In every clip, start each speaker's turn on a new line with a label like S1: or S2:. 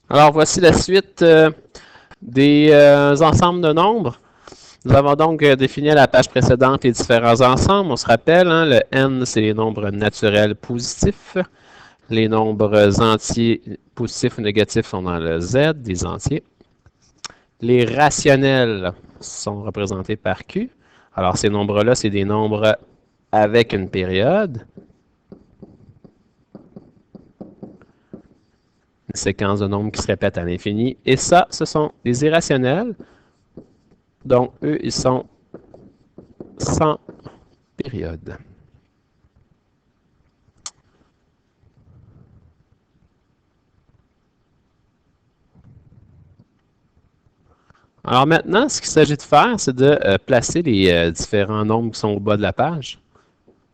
S1: Alors, voici la suite des ensembles de nombres. Nous avons donc défini à la page précédente les différents ensembles. On se rappelle, hein, le n, c'est les nombres naturels positifs. Les nombres entiers positifs ou négatifs sont dans le z, des entiers. Les rationnels sont représentés par q. Alors, ces nombres-là, c'est des nombres avec une période. Une séquence de nombres qui se répètent à l'infini. Et ça, ce sont des irrationnels. Donc, eux, ils sont sans période. Alors maintenant, ce qu'il s'agit de faire, c'est de placer les différents nombres qui sont au bas de la page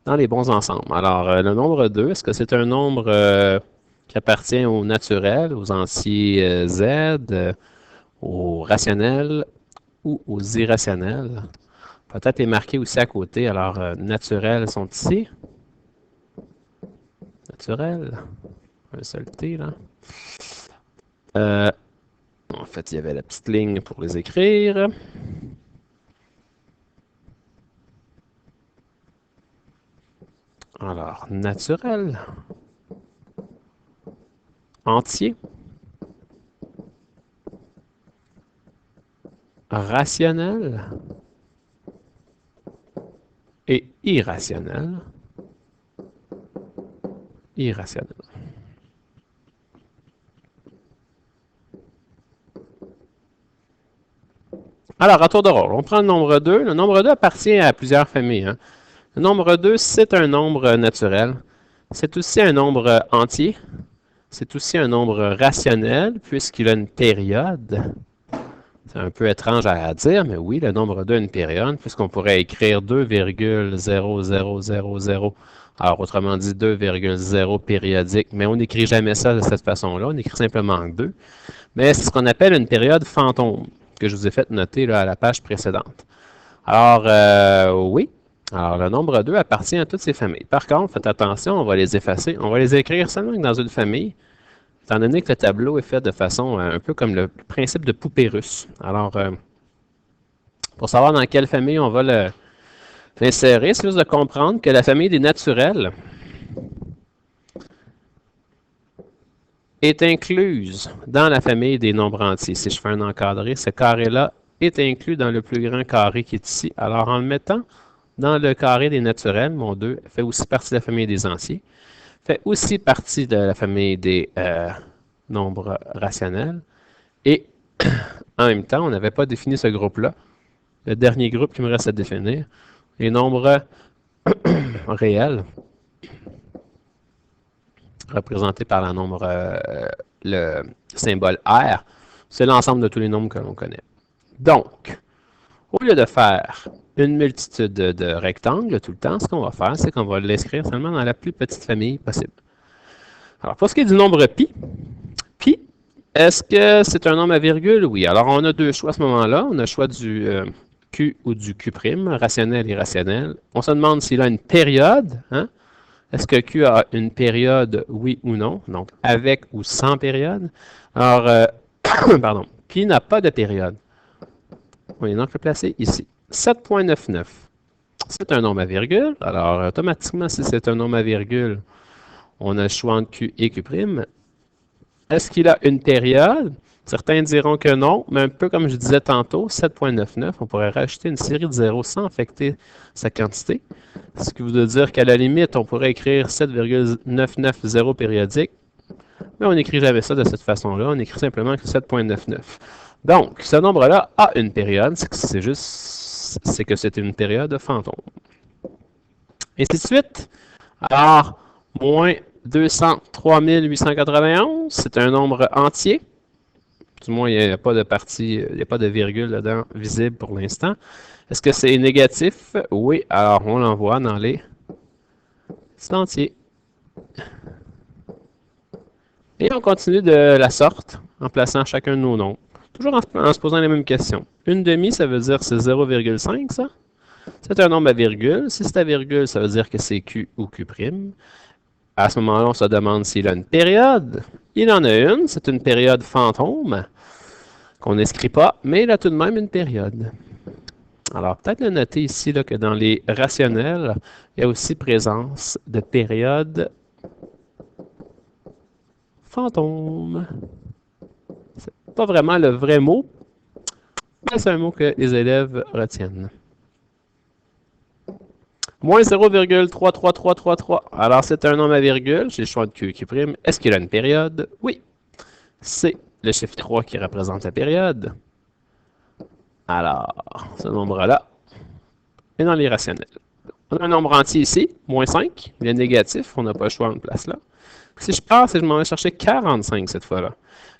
S1: dans les bons ensembles. Alors, le nombre 2, est-ce que c'est un nombre qui appartient au naturel, aux entiers z, aux rationnels ou aux irrationnels? Peut-être est marqué aussi à côté. Alors, naturels sont ici. Naturel. Un seul T, là. En fait, il y avait la petite ligne pour les écrire. Alors, naturel. Entier. Rationnel. Et irrationnel. Irrationnel. Alors, à tour de rôle, on prend le nombre 2. Le nombre 2 appartient à plusieurs familles. Hein. Le nombre 2, c'est un nombre naturel. C'est aussi un nombre entier. C'est aussi un nombre rationnel, puisqu'il a une période. C'est un peu étrange à dire, mais oui, le nombre 2 a une période, puisqu'on pourrait écrire 2,0000. Alors, autrement dit, 2,0 périodique, mais on n'écrit jamais ça de cette façon-là, on écrit simplement 2. Mais c'est ce qu'on appelle une période fantôme, que je vous ai fait noter là, à la page précédente. Alors, oui. Alors, le nombre 2 appartient à toutes ces familles. Par contre, faites attention, on va les effacer. On va les écrire seulement dans une famille, étant donné que le tableau est fait de façon un peu comme le principe de poupée russe. Alors, pour savoir dans quelle famille on va l'insérer, c'est juste de comprendre que la famille des naturels est incluse dans la famille des nombres entiers. Si je fais un encadré, ce carré-là est inclus dans le plus grand carré qui est ici. Alors, en le mettant dans le carré des naturels, mon 2 fait aussi partie de la famille des entiers, fait aussi partie de la famille des nombres rationnels. Et en même temps, on n'avait pas défini ce groupe-là. Le dernier groupe qui me reste à définir, les nombres réels, représentés par le symbole R, c'est l'ensemble de tous les nombres que l'on connaît. Donc, au lieu de faire une multitude de rectangles tout le temps, ce qu'on va faire, c'est qu'on va l'inscrire seulement dans la plus petite famille possible. Alors, pour ce qui est du nombre pi, est-ce que c'est un nombre à virgule? Oui. Alors, on a deux choix à ce moment-là. On a le choix du Q ou du Q', rationnel et irrationnel. On se demande s'il a une période. Hein? Est-ce que Q a une période, oui ou non? Donc, avec ou sans période. Alors, pardon, pi n'a pas de période. On va donc le placer ici. 7,99. C'est un nombre à virgule. Alors, automatiquement, si c'est un nombre à virgule, on a le choix entre Q et Q'. Est-ce qu'il a une période? Certains diront que non, mais un peu comme je disais tantôt, 7,99, on pourrait rajouter une série de zéros sans affecter sa quantité. Ce qui veut dire qu'à la limite, on pourrait écrire 7,990 périodique, mais on n'écrit jamais ça de cette façon-là, on écrit simplement que 7,99. Donc, ce nombre-là a une période, c'est que c'est une période fantôme. Et ainsi de suite. Alors, moins 203 891, c'est un nombre entier. Du moins, il n'y a pas de partie, il n'y a pas de virgule dedans visible pour l'instant. Est-ce que c'est négatif? Oui. Alors, on l'envoie dans les entiers. Et on continue de la sorte en plaçant chacun de nos nombres. Toujours en se posant les mêmes questions. Une demi, ça veut dire que c'est 0,5, ça? C'est un nombre à virgule. Si c'est à virgule, ça veut dire que c'est Q ou Q'. À ce moment-là, on se demande s'il a une période. Il en a une, c'est une période fantôme qu'on n'inscrit pas, mais il a tout de même une période. Alors, peut-être le noter ici là, que dans les rationnels, il y a aussi présence de périodes fantômes. C'est pas vraiment le vrai mot, mais c'est un mot que les élèves retiennent. Moins 0,33333. Alors, c'est un nombre à virgule. J'ai le choix de Q qui prime. Est-ce qu'il a une période? Oui. C'est le chiffre 3 qui représente la période. Alors, ce nombre-là est dans les rationnels. On a un nombre entier ici, moins 5. Il est négatif. On n'a pas le choix en place là. Si je passe, je m'en vais chercher 45 cette fois-là.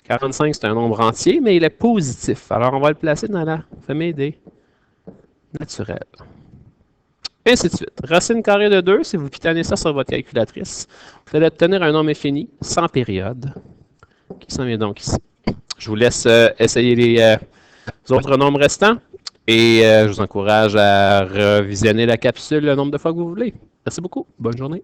S1: 45, c'est un nombre entier, mais il est positif. Alors, on va le placer dans la famille des naturels. Et ainsi de suite. Racine carrée de 2, si vous pitonez ça sur votre calculatrice, vous allez obtenir un nombre infini sans période, qui s'en vient donc ici. Je vous laisse essayer les autres nombres restants et je vous encourage à revisionner la capsule le nombre de fois que vous voulez. Merci beaucoup. Bonne journée.